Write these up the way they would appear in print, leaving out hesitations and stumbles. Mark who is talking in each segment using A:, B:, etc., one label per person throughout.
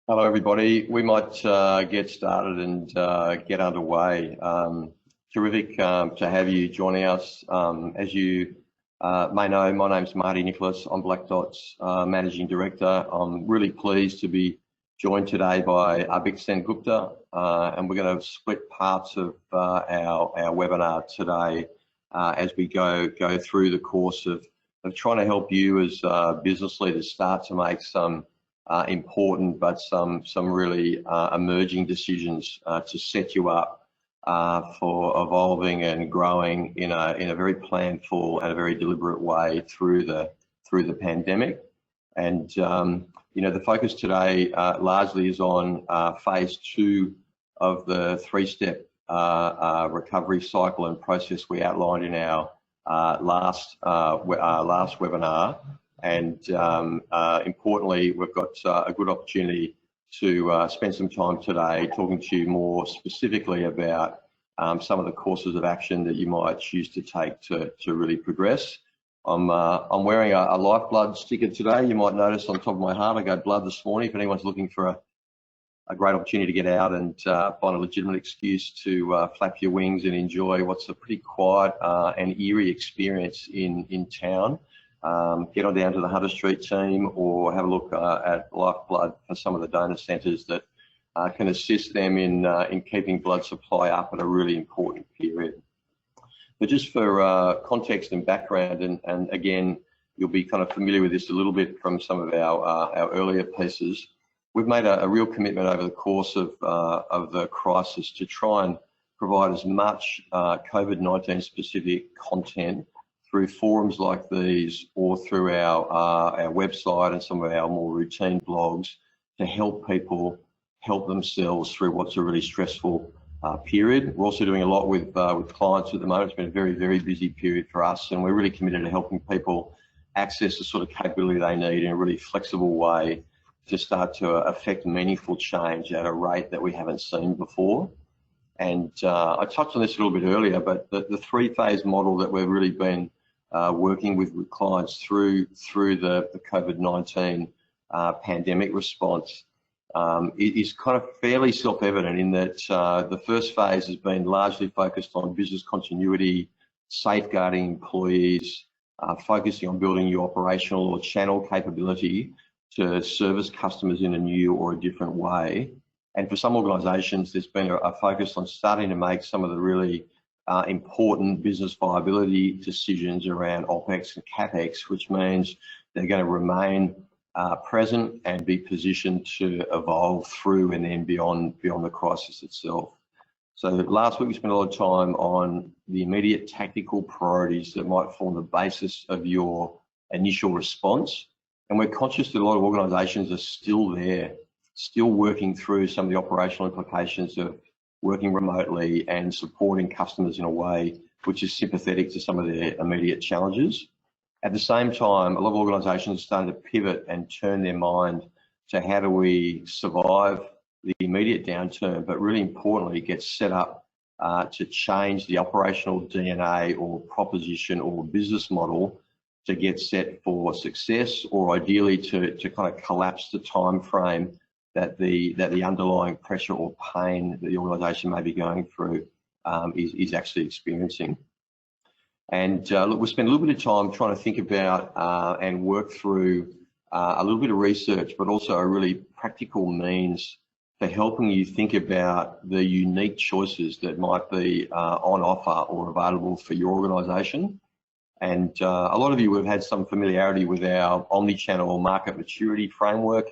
A: Hello, everybody. We might get started and get underway. Terrific to have you joining us. As you may know, my name's Marty Nicholas. I'm Black Dot's Managing Director. I'm really pleased to be joined today by Abhik Sen Gupta, and we're going to split parts of our webinar today as we go through the course of trying to help you as business leaders start to make some important but some really emerging decisions to set you up for evolving and growing in a very planful and a very deliberate way through the pandemic. And the focus today largely is on phase 2 of the 3-step recovery cycle and process we outlined in our last webinar. And importantly, we've got a good opportunity to spend some time today talking to you more specifically about some of the courses of action that you might choose to take to really progress. I'm wearing a Lifeblood sticker today. You might notice on top of my heart I got blood this morning. If anyone's looking for a great opportunity to get out and find a legitimate excuse to flap your wings and enjoy what's a pretty quiet and eerie experience in town, get on down to the Hunter Street team or have a look at Lifeblood for some of the donor centres that can assist them in keeping blood supply up at a really important period. But just for context and background, and again, you'll be kind of familiar with this a little bit from some of our earlier pieces. We've made a real commitment over the course of the crisis to try and provide as much COVID-19 specific content through forums like these or through our website and some of our more routine blogs to help people help themselves through what's a really stressful period. We're also doing a lot with clients at the moment. It's been a very, very busy period for us, and we're really committed to helping people access the sort of capability they need in a really flexible way to start to affect meaningful change at a rate that we haven't seen before. And I touched on this a little bit earlier, but the 3-phase model that we've really been working with clients through the COVID-19 pandemic response is kind of fairly self-evident in that the first phase has been largely focused on business continuity, safeguarding employees, focusing on building new operational or channel capability to service customers in a new or a different way. And for some organisations, there's been a focus on starting to make some of the really important business viability decisions around OPEX and CAPEX, which means they're going to remain present and be positioned to evolve through and then beyond the crisis itself. So last week we spent a lot of time on the immediate tactical priorities that might form the basis of your initial response. And we're conscious that a lot of organisations are still there, still working through some of the operational implications of working remotely and supporting customers in a way which is sympathetic to some of their immediate challenges. At the same time, a lot of organisations are starting to pivot and turn their mind to how do we survive the immediate downturn, but really importantly, get set up to change the operational DNA or proposition or business model to get set for success, or ideally to kind of collapse the time frame that the underlying pressure or pain that the organisation may be going through is actually experiencing. And look, we spent a little bit of time trying to think about and work through a little bit of research, but also a really practical means for helping you think about the unique choices that might be on offer or available for your organisation. And a lot of you have had some familiarity with our omni-channel market maturity framework,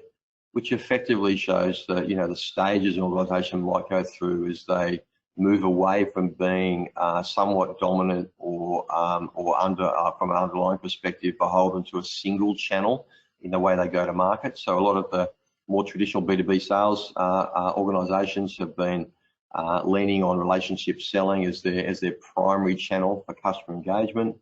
A: which effectively shows that, the stages an organisation might go through as they move away from being somewhat dominant or under, from an underlying perspective, beholden to a single channel in the way they go to market. So a lot of the more traditional B2B sales organisations have been leaning on relationship selling as their primary channel for customer engagement,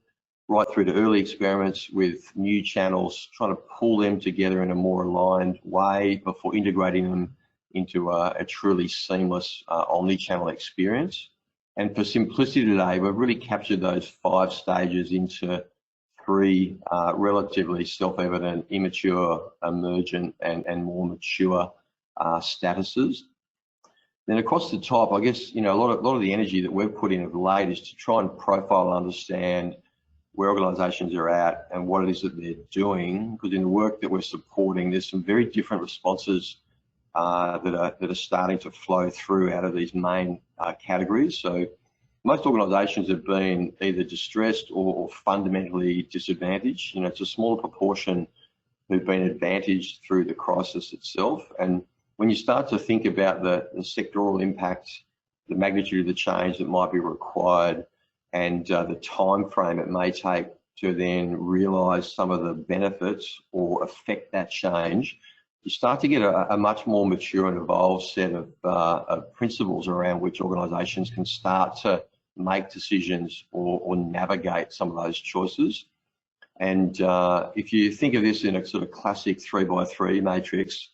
A: right through to early experiments with new channels, trying to pull them together in a more aligned way before integrating them into a truly seamless omni-channel experience. And for simplicity today, we've really captured those 5 stages into 3 relatively self-evident, immature, emergent, and more mature statuses. Then across the top, I guess, a lot of the energy that we've put in of late is to try and profile and understand where organisations are at and what it is that they're doing, because in the work that we're supporting, there's some very different responses that are starting to flow through out of these main categories. So most organisations have been either distressed or fundamentally disadvantaged. It's a smaller proportion who've been advantaged through the crisis itself. And when you start to think about the sectoral impact, the magnitude of the change that might be required, and the time frame it may take to then realise some of the benefits or affect that change, you start to get a much more mature and evolved set of principles around which organisations can start to make decisions or navigate some of those choices. And if you think of this in a sort of classic 3x3 matrix,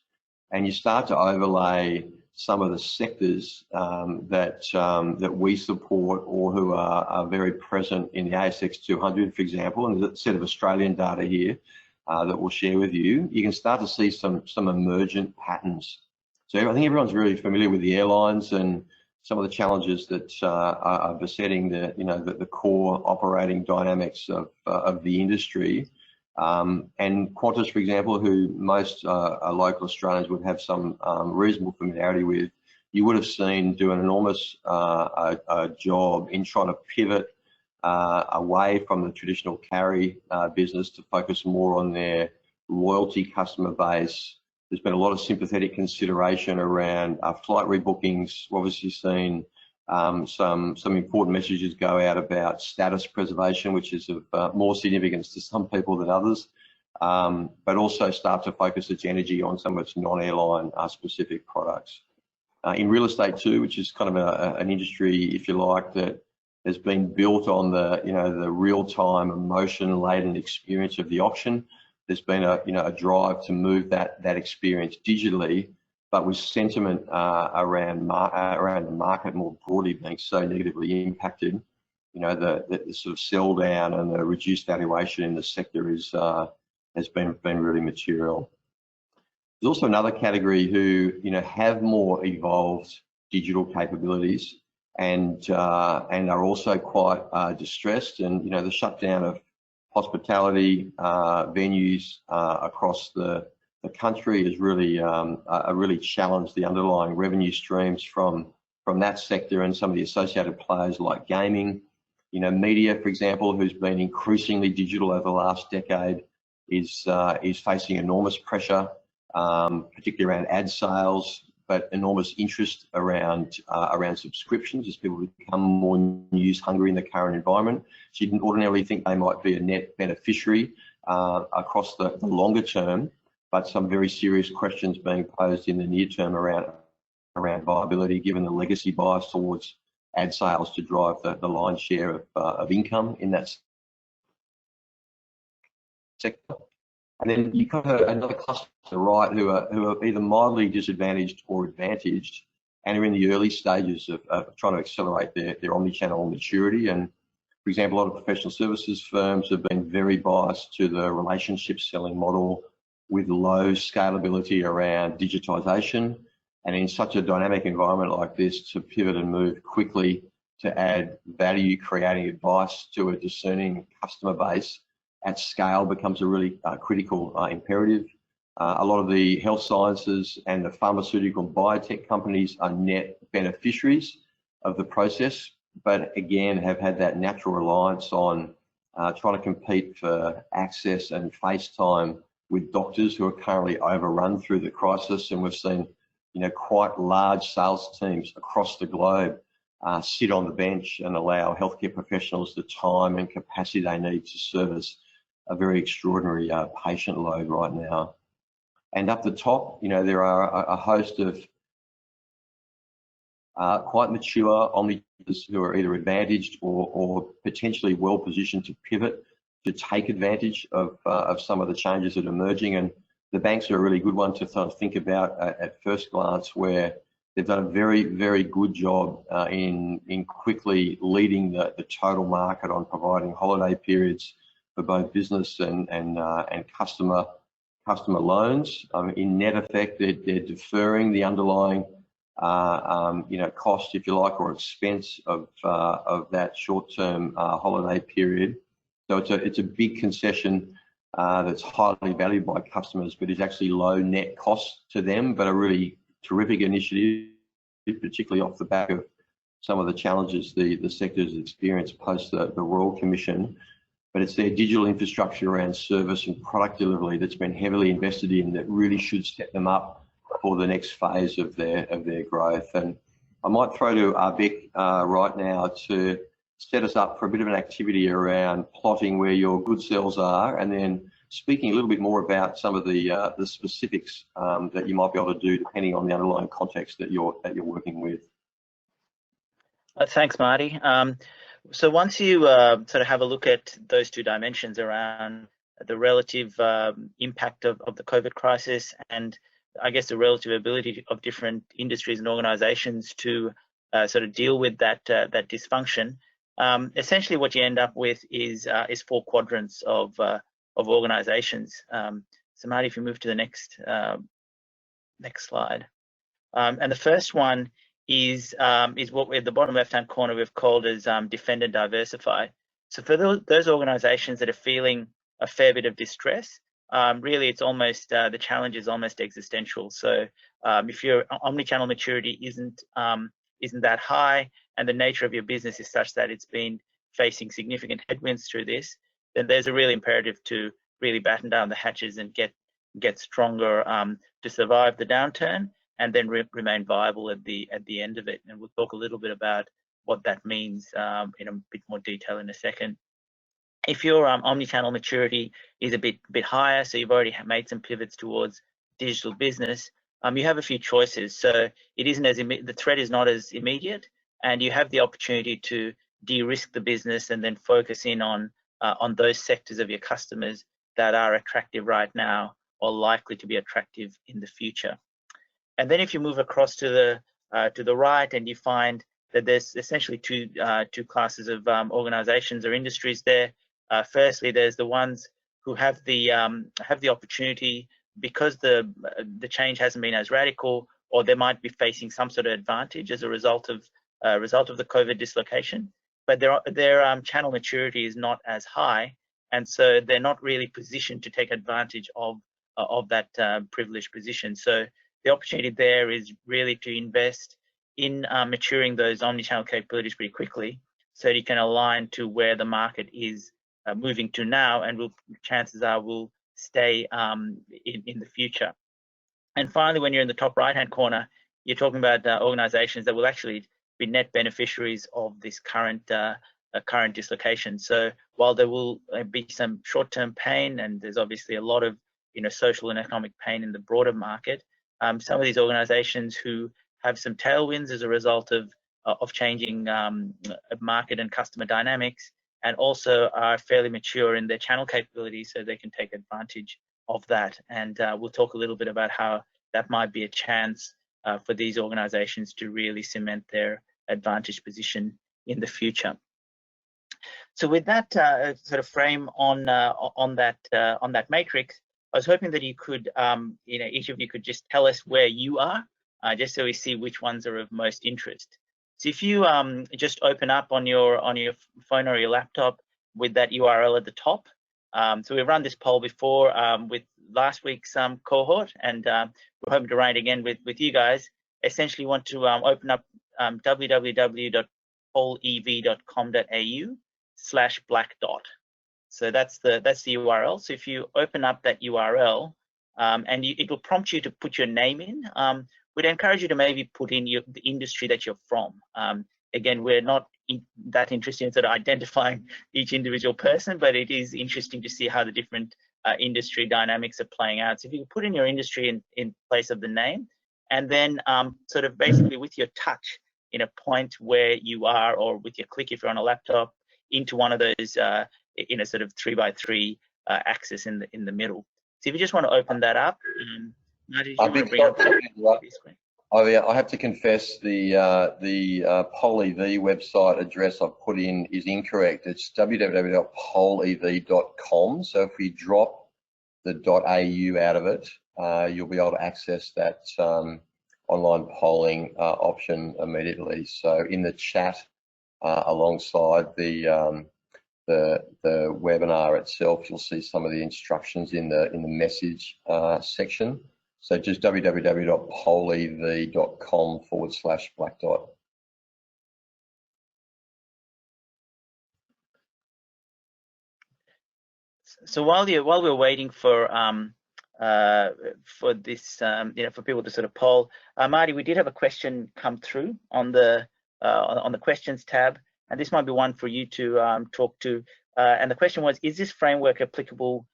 A: and you start to overlay some of the sectors that we support or who are very present in the ASX 200, for example, and there's a set of Australian data here that we'll share with you, you can start to see some emergent patterns. So I think everyone's really familiar with the airlines and some of the challenges that are besetting the core operating dynamics of the industry. And Qantas, for example, who most local Australians would have some reasonable familiarity with, you would have seen do an enormous job in trying to pivot away from the traditional carry business to focus more on their loyalty customer base. There's been a lot of sympathetic consideration around flight rebookings. We've obviously seen some important messages go out about status preservation, which is of more significance to some people than others, but also start to focus its energy on some of its non-airline specific products. In real estate too, which is kind of an industry, if you like, that has been built on the real-time emotion-laden experience of the auction. There's been a drive to move that experience digitally, but with sentiment around the market more broadly being so negatively impacted, the sort of sell down and the reduced valuation in the sector has been really material. There's also another category who have more evolved digital capabilities and are also quite distressed, and the shutdown of hospitality venues across the country has really challenged the underlying revenue streams from that sector and some of the associated players like gaming. Media, for example, who's been increasingly digital over the last decade, is facing enormous pressure, particularly around ad sales, but enormous interest around subscriptions as people become more news hungry in the current environment. So you can ordinarily think they might be a net beneficiary across the longer term, but some very serious questions being posed in the near term around viability, given the legacy bias towards ad sales to drive the lion's share of income in that sector. And then you've got another cluster to the right who are either mildly disadvantaged or advantaged and are in the early stages of trying to accelerate their omni-channel maturity. And for example, a lot of professional services firms have been very biased to the relationship selling model with low scalability around digitisation. And in such a dynamic environment like this, to pivot and move quickly to add value creating advice to a discerning customer base at scale becomes a really critical imperative. A lot of the health sciences and the pharmaceutical biotech companies are net beneficiaries of the process, but again have had that natural reliance on trying to compete for access and face time with doctors who are currently overrun through the crisis. And we've seen quite large sales teams across the globe sit on the bench and allow healthcare professionals the time and capacity they need to service a very extraordinary patient load right now. And up the top, there are a host of quite mature omnibus who are either advantaged or potentially well positioned to pivot to take advantage of some of the changes that are emerging. And the banks are a really good one to sort of think about at first glance, where they've done a very, very good job in quickly leading the total market on providing holiday periods for both business and customer customer loans. In net effect, they're deferring the underlying cost, if you like, or expense of that short-term holiday period. So it's a big concession that's highly valued by customers, but is actually low net cost to them, but a really terrific initiative, particularly off the back of some of the challenges the sector's experienced post the Royal Commission. But it's their digital infrastructure around service and product delivery that's been heavily invested in that really should set them up for the next phase of their growth. And I might throw to Beck right now to set us up for a bit of an activity around plotting where your good sales are, and then speaking a little bit more about some of the specifics that you might be able to do depending on the underlying context that you're working with.
B: Thanks, Marty. So once you sort of have a look at those two dimensions around the relative impact of the COVID crisis, and I guess the relative ability of different industries and organizations to sort of deal with that dysfunction, essentially what you end up with is 4 quadrants of organizations. So Marty, if you move to the next slide. And the first one is what we're at the bottom left-hand corner we've called as defend and diversify. So for those organizations that are feeling a fair bit of distress, really it's almost the challenge is almost existential. So if your omnichannel maturity isn't that high, and the nature of your business is such that it's been facing significant headwinds through this, then there's a real imperative to really batten down the hatches and get stronger to survive the downturn, and then remain viable at the end of it. And we'll talk a little bit about what that means in a bit more detail in a second. If your omnichannel maturity is a bit higher, so you've already made some pivots towards digital business, you have a few choices. So it isn't as the threat is not as immediate, and you have the opportunity to de-risk the business and then focus in on those sectors of your customers that are attractive right now or likely to be attractive in the future. And then if you move across to the right, and you find that there's essentially two classes of organizations or industries there. Firstly, there's the ones who have the opportunity, because the change hasn't been as radical, or they might be facing some sort of advantage as a result of the COVID dislocation, but their channel maturity is not as high, and so they're not really positioned to take advantage of that privileged position. So the opportunity there is really to invest in maturing those omnichannel capabilities pretty quickly, so that you can align to where the market is moving to now, and chances are will stay in the future. And finally, when you're in the top right-hand corner, you're talking about organizations that will actually be net beneficiaries of this current dislocation. So while there will be some short-term pain, and there's obviously a lot of social and economic pain in the broader market, some of these organizations who have some tailwinds as a result of changing market and customer dynamics, and also are fairly mature in their channel capabilities, so they can take advantage of that. And we'll talk a little bit about how that might be a chance for these organizations to really cement their advantage position in the future. So with that sort of frame on that matrix, I was hoping that you could, each of you could just tell us where you are, just so we see which ones are of most interest. So if you just open up on your phone or your laptop with that URL at the top. So we've run this poll before with last week's cohort, and we're hoping to run it again with you guys. Essentially, you want to open up www.pollev.com.au/black-dot. So that's the URL. So if you open up that URL, and it will prompt you to put your name in. We'd encourage you to maybe put in the industry that you're from. Again, we're not that interested in sort of identifying each individual person, but it is interesting to see how the different industry dynamics are playing out. So if you can put in your industry in place of the name, and then sort of basically with your touch point where you are, or with your click if you're on a laptop, into one of those in a sort of 3x3 axis in the middle. So if you just want to open that up, Marty, I
A: have to confess the PolleV website address I've put in is incorrect. It's www.pollev.com. So if we drop the .au out of it, you'll be able to access that online polling option immediately. So in the chat alongside the webinar itself, you'll see some of the instructions in the message section. So just www.pollev.com/black dot.
B: So while we're waiting for this, for people to sort of poll, Marty, we did have a question come through on the questions tab, and this might be one for you to talk to. And the question was: is this framework applicable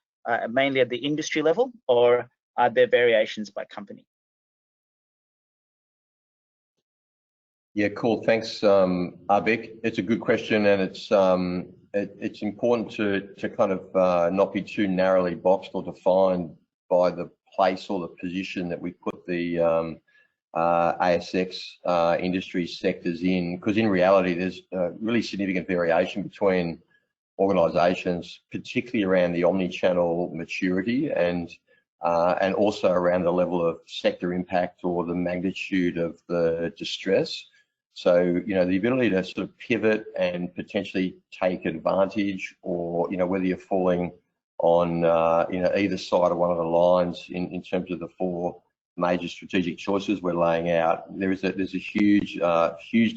B: mainly at the industry level, or are there variations by company?
A: Yeah, cool. Thanks, Arbik. It's a good question, and it's important to kind of not be too narrowly boxed or defined by the place or the position that we put the ASX industry sectors in, because in reality there's really significant variation between organisations, particularly around the omni-channel maturity and also around the level of sector impact or the magnitude of the distress. So, the ability to sort of pivot and potentially take advantage, or, whether you're falling on, either side of one of the lines in terms of the four major strategic choices we're laying out, there's a huge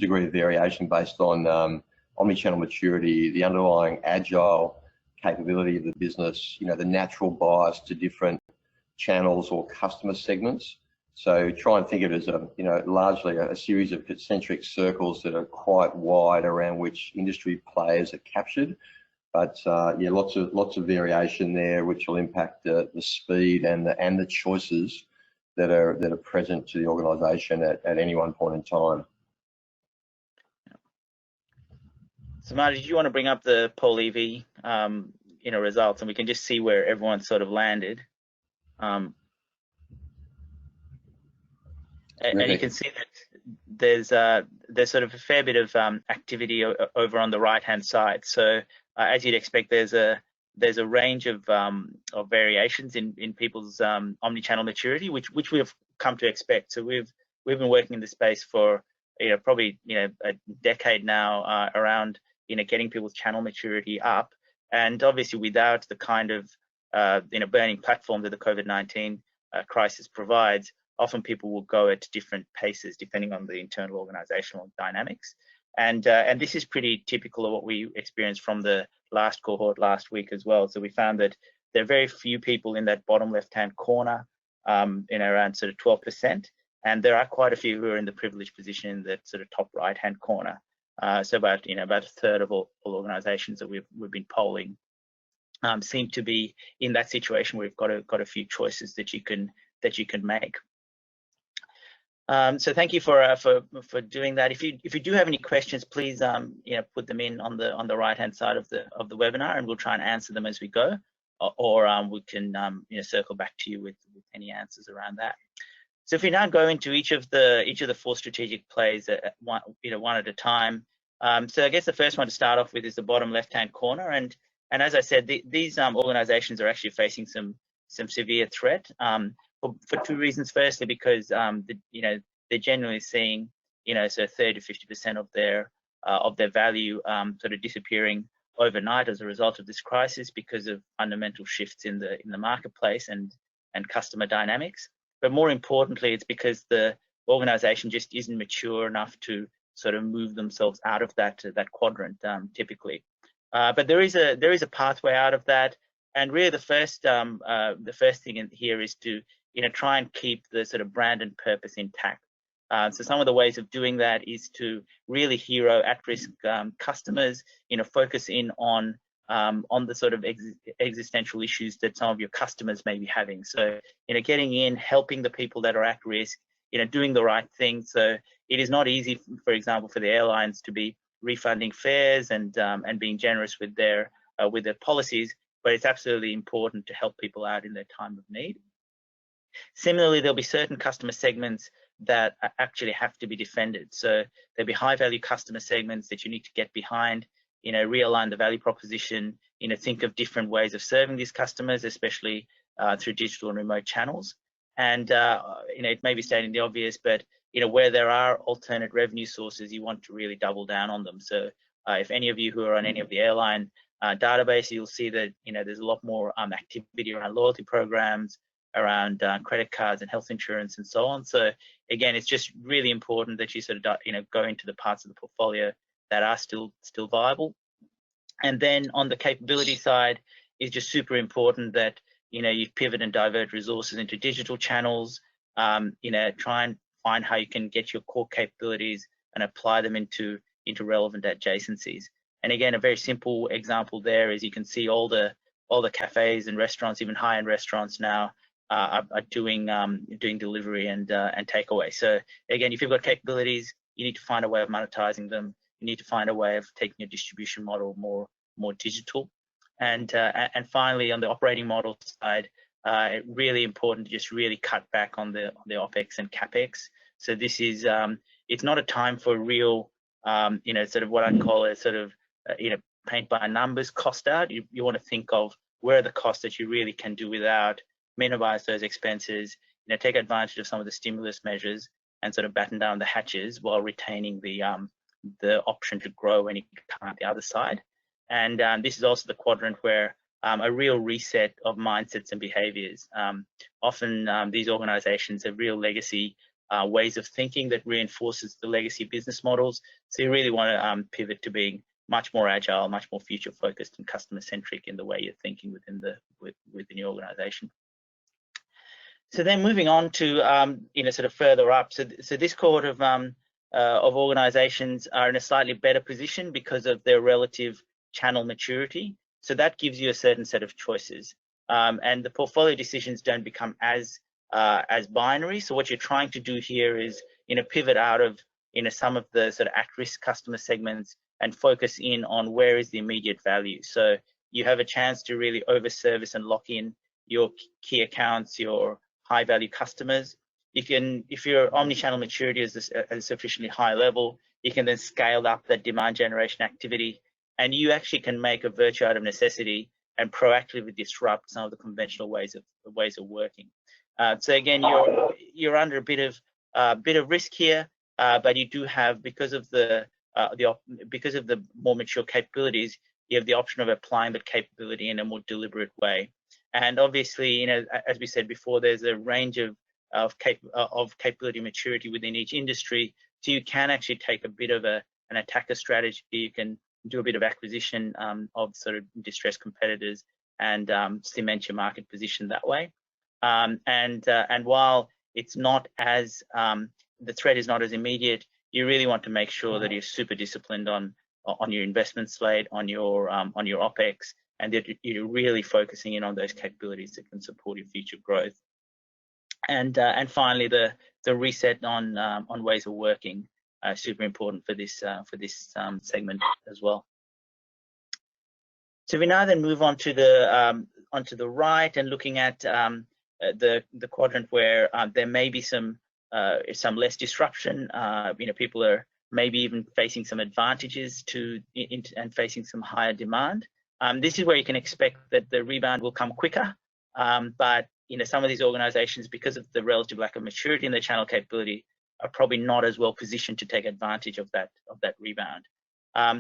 A: degree of variation based on omni-channel maturity, the underlying agile capability of the business, the natural bias to different channels or customer segments. So try and think of it as largely a series of concentric circles that are quite wide around which industry players are captured. But yeah, lots of variation there, which will impact the speed and the choices that are present to the organisation at any one point in time.
B: So Marty, did you want to bring up the Pollev results, and we can just see where everyone sort of landed? And you can see that there's sort of a fair bit of activity over on the right-hand side. So as you'd expect, there's a range of variations in people's omni-channel maturity, which we have come to expect. So we've been working in this space for probably a decade now around getting people's channel maturity up, and obviously without the kind of burning platform that the COVID-19 crisis provides, often people will go at different paces depending on the internal organizational dynamics. And this is pretty typical of what we experienced from the last cohort last week as well. So we found that there are very few people in that bottom left-hand corner, around sort of 12%, and there are quite a few who are in the privileged position in that sort of top right-hand corner. So about a third of all organizations that we've been polling seem to be in that situation where we've got a few choices that you can make. So thank you for doing that. If you do have any questions, please put them in on the right hand side of the webinar, and we'll try and answer them as we go, or we can circle back to you with any answers around that. So if we now go into each of the four strategic plays at one at a time. So I guess the first one to start off with is the bottom left hand corner, and as I said, these organizations are actually facing some severe threat. For two reasons. Firstly, because they're generally seeing so 30 to 50% of their value sort of disappearing overnight as a result of this crisis because of fundamental shifts in the marketplace and customer dynamics. But more importantly, it's because the organization just isn't mature enough to sort of move themselves out of that quadrant typically. But there is a pathway out of that, and really the first thing in here is to try and keep the sort of brand and purpose intact. So some of the ways of doing that is to really hero at-risk customers, focus in on the sort of existential issues that some of your customers may be having. So, getting in, helping the people that are at risk, doing the right thing. So it is not easy, for example, for the airlines to be refunding fares and being generous with their policies, but it's absolutely important to help people out in their time of need. Similarly, there'll be certain customer segments that actually have to be defended. So there'll be high value customer segments that you need to get behind, realign the value proposition, think of different ways of serving these customers, especially through digital and remote channels. And it may be stating the obvious, but where there are alternate revenue sources, you want to really double down on them. So if any of you who are on any of the airline database, you'll see that there's a lot more activity around loyalty programs, around credit cards and health insurance and so on. So again, it's just really important that you sort of go into the parts of the portfolio that are still viable. And then on the capability side, it's just super important that you pivot and divert resources into digital channels. Try and find how you can get your core capabilities and apply them into relevant adjacencies. And again, a very simple example there is you can see all the cafes and restaurants, even high-end restaurants now, are doing delivery and takeaway. So again, if you've got capabilities, you need to find a way of monetizing them. You need to find a way of taking your distribution model more digital. And finally, on the operating model side, really important to just really cut back on the OPEX and CAPEX. So this is it's not a time for real sort of what I'd call a sort of paint by numbers cost out. You want to think of where are the costs that you really can do without, minimize those expenses, take advantage of some of the stimulus measures and sort of batten down the hatches while retaining the option to grow when you come out the other side. And this is also the quadrant where a real reset of mindsets and behaviors. Often these organizations have real legacy ways of thinking that reinforces the legacy business models. So you really want to pivot to being much more agile, much more future focused and customer centric in the way you're thinking within your organization. So then moving on to sort of further up. So this cohort of organizations are in a slightly better position because of their relative channel maturity. So that gives you a certain set of choices, and the portfolio decisions don't become as binary. So what you're trying to do here is pivot out of some of the sort of at-risk customer segments and focus in on where is the immediate value. So you have a chance to really over-service and lock in your key accounts, your high-value customers. If your omni-channel maturity is at a sufficiently high level, you can then scale up that demand generation activity, and you actually can make a virtue out of necessity and proactively disrupt some of the conventional ways of working. So again, you're under a bit of risk here, but you do have, because of the more mature capabilities, you have the option of applying the capability in a more deliberate way. And obviously, as we said before, there's a range of capability maturity within each industry. So you can actually take a bit of an attacker strategy. You can do a bit of acquisition of sort of distressed competitors and cement your market position that way. And while it's not as the threat is not as immediate, you really want to make sure that you're super disciplined on your investment slate, on your OPEX, and that you're really focusing in on those capabilities that can support your future growth. And finally, the reset on ways of working, super important for this segment as well. So we now then move on to the right and looking at the quadrant where there may be some less disruption. People are maybe even facing some advantages and facing some higher demand. This is where you can expect that the rebound will come quicker, but some of these organizations, because of the relative lack of maturity in their channel capability, are probably not as well positioned to take advantage of that rebound.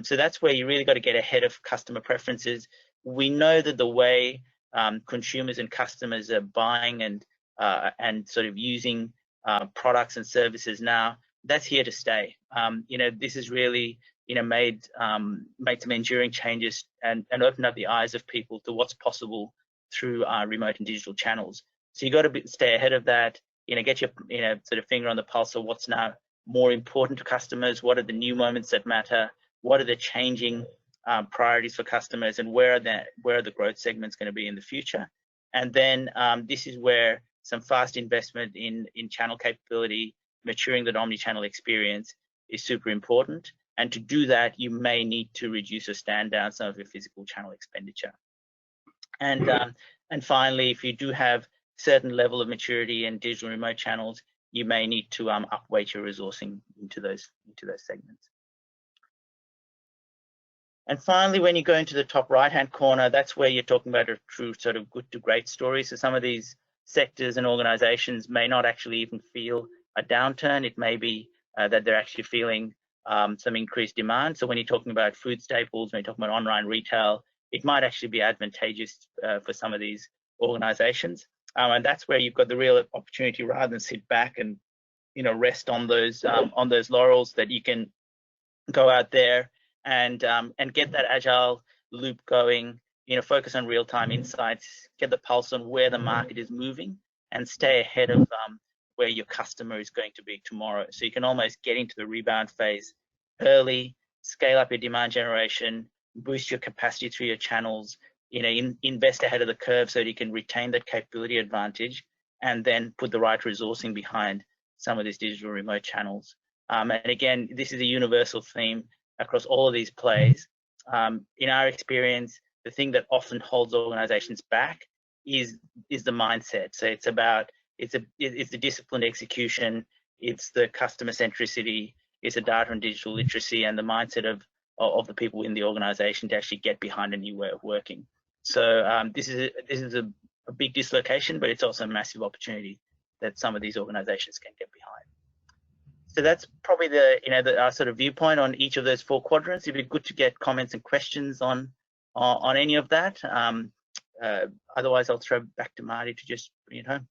B: So that's where you really got to get ahead of customer preferences. We know that the way consumers and customers are buying and sort of using products and services now, that's here to stay. This is really made some enduring changes and opened up the eyes of people to what's possible through remote and digital channels. So you got to stay ahead of that. Get your sort of finger on the pulse of what's now more important to customers. What are the new moments that matter? What are the changing priorities for customers, and where are the growth segments going to be in the future? And then this is where some fast investment in channel capability, maturing that omni-channel experience is super important. And to do that, you may need to reduce or stand down some of your physical channel expenditure. And finally, if you do have certain level of maturity in digital remote channels, you may need to upweight your resourcing into those segments. And finally, when you go into the top right-hand corner, that's where you're talking about a true sort of good to great story. So some of these sectors and organizations may not actually even feel a downturn. It may be that they're actually feeling some increased demand. So when you're talking about food staples, when you're talking about online retail, it might actually be advantageous for some of these organizations. And that's where you've got the real opportunity, rather than sit back and rest on those laurels, that you can go out there and get that agile loop going, focus on real-time insights, get the pulse on where the market is moving, and stay ahead of where your customer is going to be tomorrow. So you can almost get into the rebound phase early, scale up your demand generation, boost your capacity through your channels, invest ahead of the curve so that you can retain that capability advantage, and then put the right resourcing behind some of these digital remote channels. And again, this is a universal theme across all of these plays. In our experience, the thing that often holds organizations back is the mindset. So it's the disciplined execution, it's the customer centricity, it's the data and digital literacy, and the mindset of the people in the organization to actually get behind a new way of working. So this is a big dislocation, but it's also a massive opportunity that some of these organizations can get behind. So that's probably our sort of viewpoint on each of those 4 quadrants. It'd be good to get comments and questions on any of that. Otherwise, I'll throw back to Marty to just bring it home.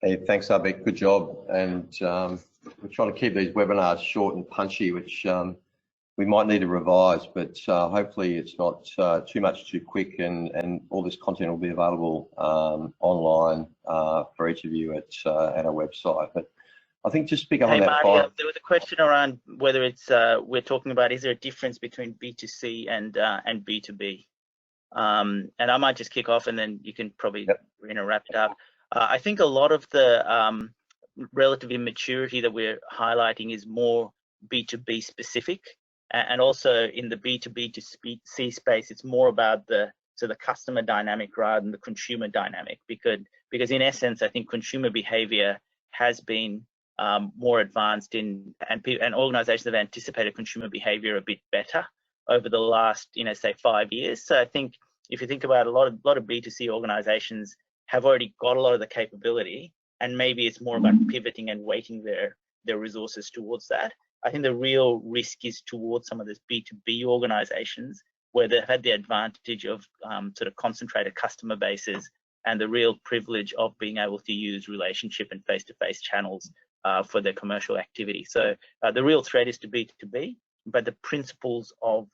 A: Hey, thanks, Abhi. Good job. And we're trying to keep these webinars short and punchy, which we might need to revise, but hopefully it's not too much too quick, and all this content will be available online for each of you at our website. But I think just pick up on that.
B: Marty, there was a question around whether it's we're talking about, is there a difference between B2C and B2B? And I might just kick off, and then you can probably wrap it up. I think a lot of the relative immaturity that we're highlighting is more B2B specific, and also in the B2B to C space, it's more about the customer dynamic rather than the consumer dynamic, because in essence, I think consumer behavior has been more advanced and organizations have anticipated consumer behavior a bit better over the last, say 5 years. So I think if you think about a lot of B2C organizations have already got a lot of the capability, and maybe it's more about pivoting and weighting their resources towards that. I think the real risk is towards some of these B2B organizations where they've had the advantage of sort of concentrated customer bases and the real privilege of being able to use relationship and face-to-face channels for their commercial activity. So the real threat is to B2B, but the principles of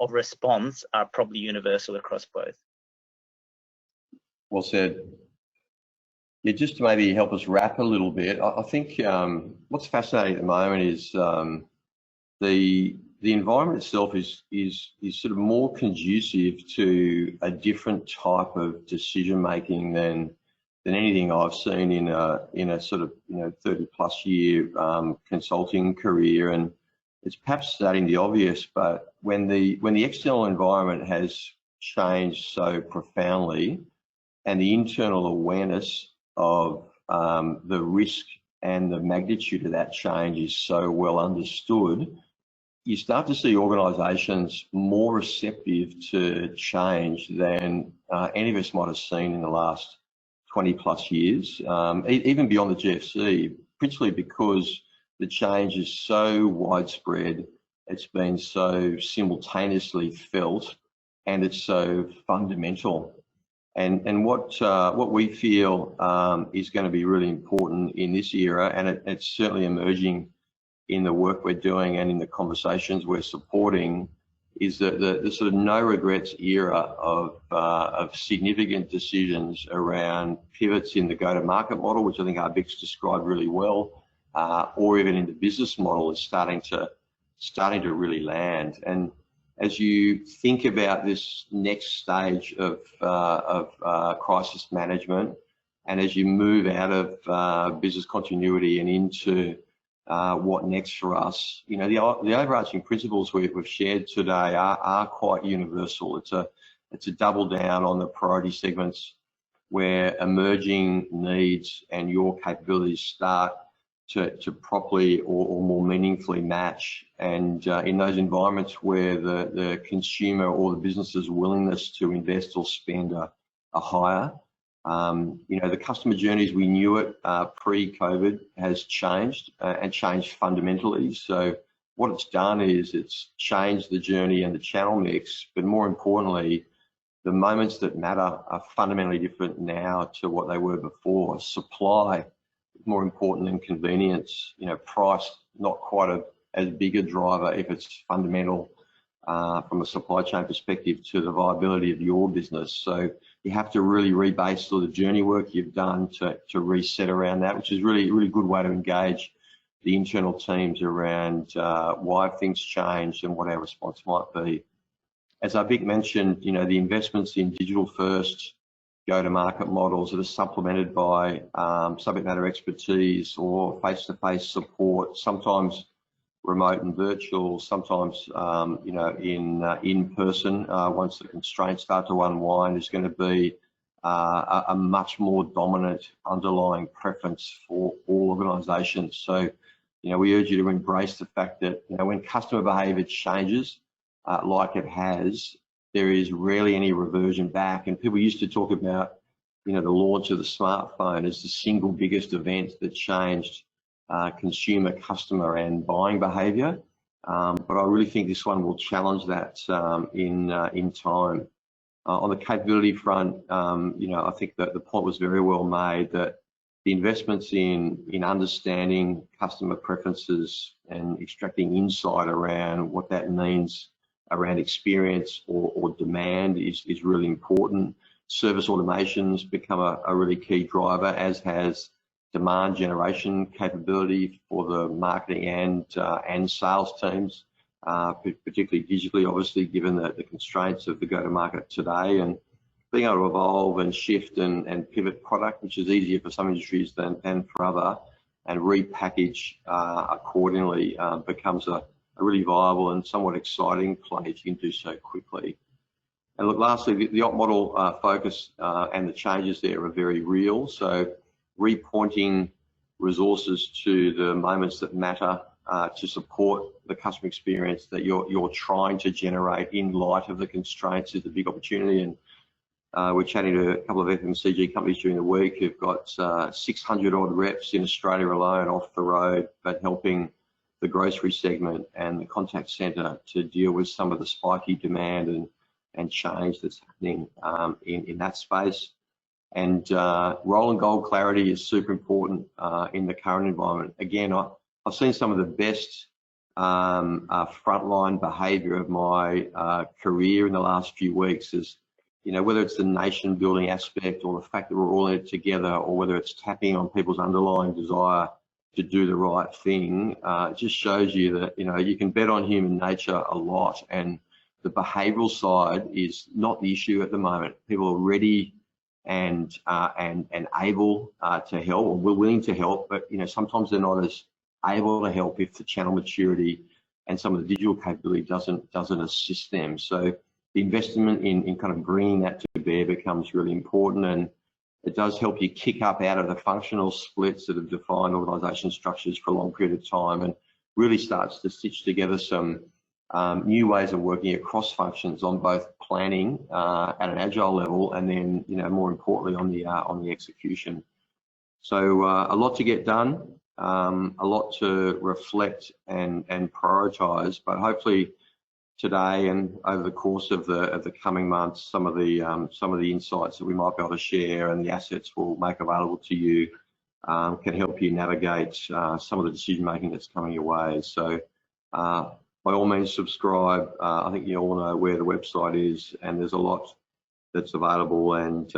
B: response are probably universal across both.
A: Well said. Yeah, just to maybe help us wrap a little bit, I think what's fascinating at the moment is the environment itself is sort of more conducive to a different type of decision making than anything I've seen in a sort of 30+ year consulting career. And it's perhaps stating the obvious, but when the external environment has changed so profoundly, and the internal awareness of the risk and the magnitude of that change is so well understood, you start to see organisations more receptive to change than any of us might have seen in the last 20+ years, even beyond the GFC, principally because the change is so widespread, it's been so simultaneously felt, and it's so fundamental. And what we feel is going to be really important in this era, and it's certainly emerging in the work we're doing and in the conversations we're supporting, is the sort of no regrets era of significant decisions around pivots in the go-to-market model, which I think Abhi's described really well, or even in the business model is starting to really land. And as you think about this next stage of crisis management, and as you move out of business continuity and into what next for us, the overarching principles we've shared today are quite universal. It's a double down on the priority segments where emerging needs and your capabilities start to properly or more meaningfully match. And in those environments where the consumer or the business's willingness to invest or spend are higher, you know, the customer journeys, we knew it pre-COVID, has changed and changed fundamentally. So what it's done is it's changed the journey and the channel mix, but more importantly, the moments that matter are fundamentally different now to what they were before. Supply is more important than convenience. You know, price, not quite as big a driver if it's fundamental from a supply chain perspective to the viability of your business. So you have to really rebase all the journey work you've done to reset around that, which is really a good way to engage the internal teams around why things changed and what our response might be. As Vic mentioned, you know, the investments in digital first go-to-market models that are supplemented by subject matter expertise or face-to-face support, sometimes remote and virtual, sometimes you know, in person. Once the constraints start to unwind, is going to be a much more dominant underlying preference for all organisations. So, you know, we urge you to embrace the fact that, you know, when customer behaviour changes, like it has, there is rarely any reversion back. And people used to talk about, you know, the launch of the smartphone as the single biggest event that changed consumer, customer and buying behaviour. But I really think this one will challenge that in time. On the capability front, you know, I think that the point was very well made that the investments in understanding customer preferences and extracting insight around what that means around experience or demand is really important. Service automation's become a really key driver, as has demand generation capability for the marketing and sales teams, particularly digitally, obviously, given the constraints of the go-to-market today, and being able to evolve and shift and pivot product, which is easier for some industries than for other, and repackage accordingly becomes a really viable and somewhat exciting play if you can do so quickly. And look, lastly, the op model focus and the changes there are very real. So repointing resources to the moments that matter to support the customer experience that you're trying to generate in light of the constraints is a big opportunity. And we're chatting to a couple of FMCG companies during the week who've got 600 odd reps in Australia alone off the road, but helping the grocery segment and the contact centre to deal with some of the spiky demand and change that's happening in that space. And role and goal clarity is super important in the current environment. Again, I've seen some of the best frontline behaviour of my career in the last few weeks is, you know, whether it's the nation building aspect or the fact that we're all in it together, or whether it's tapping on people's underlying desire to do the right thing, it just shows you that, you know, you can bet on human nature a lot, and the behavioural side is not the issue at the moment. People are ready and able to help, or we're willing to help, but, you know, sometimes they're not as able to help if the channel maturity and some of the digital capability doesn't assist them. So the investment in kind of bringing that to bear becomes really important, and it does help you kick up out of the functional splits that have defined organisation structures for a long period of time, and really starts to stitch together some new ways of working across functions on both planning at an agile level, and then, you know, more importantly on the execution. So a lot to get done, a lot to reflect and prioritise, but hopefully today and over the course of the coming months, some of the insights that we might be able to share and the assets we'll make available to you can help you navigate some of the decision making that's coming your way. So by all means, subscribe. I think you all know where the website is, and there's a lot that's available and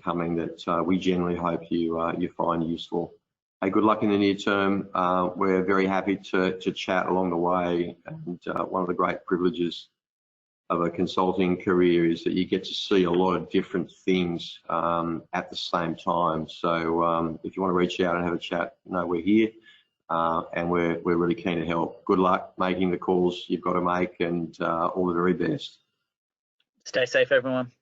A: coming that we generally hope you find useful. Hey, good luck in the near term. We're very happy to chat along the way, and one of the great privileges of a consulting career is that you get to see a lot of different things at the same time. So if you want to reach out and have a chat, know we're here, and we're really keen to help. Good luck making the calls you've got to make, and all the very best.
B: Stay safe, everyone.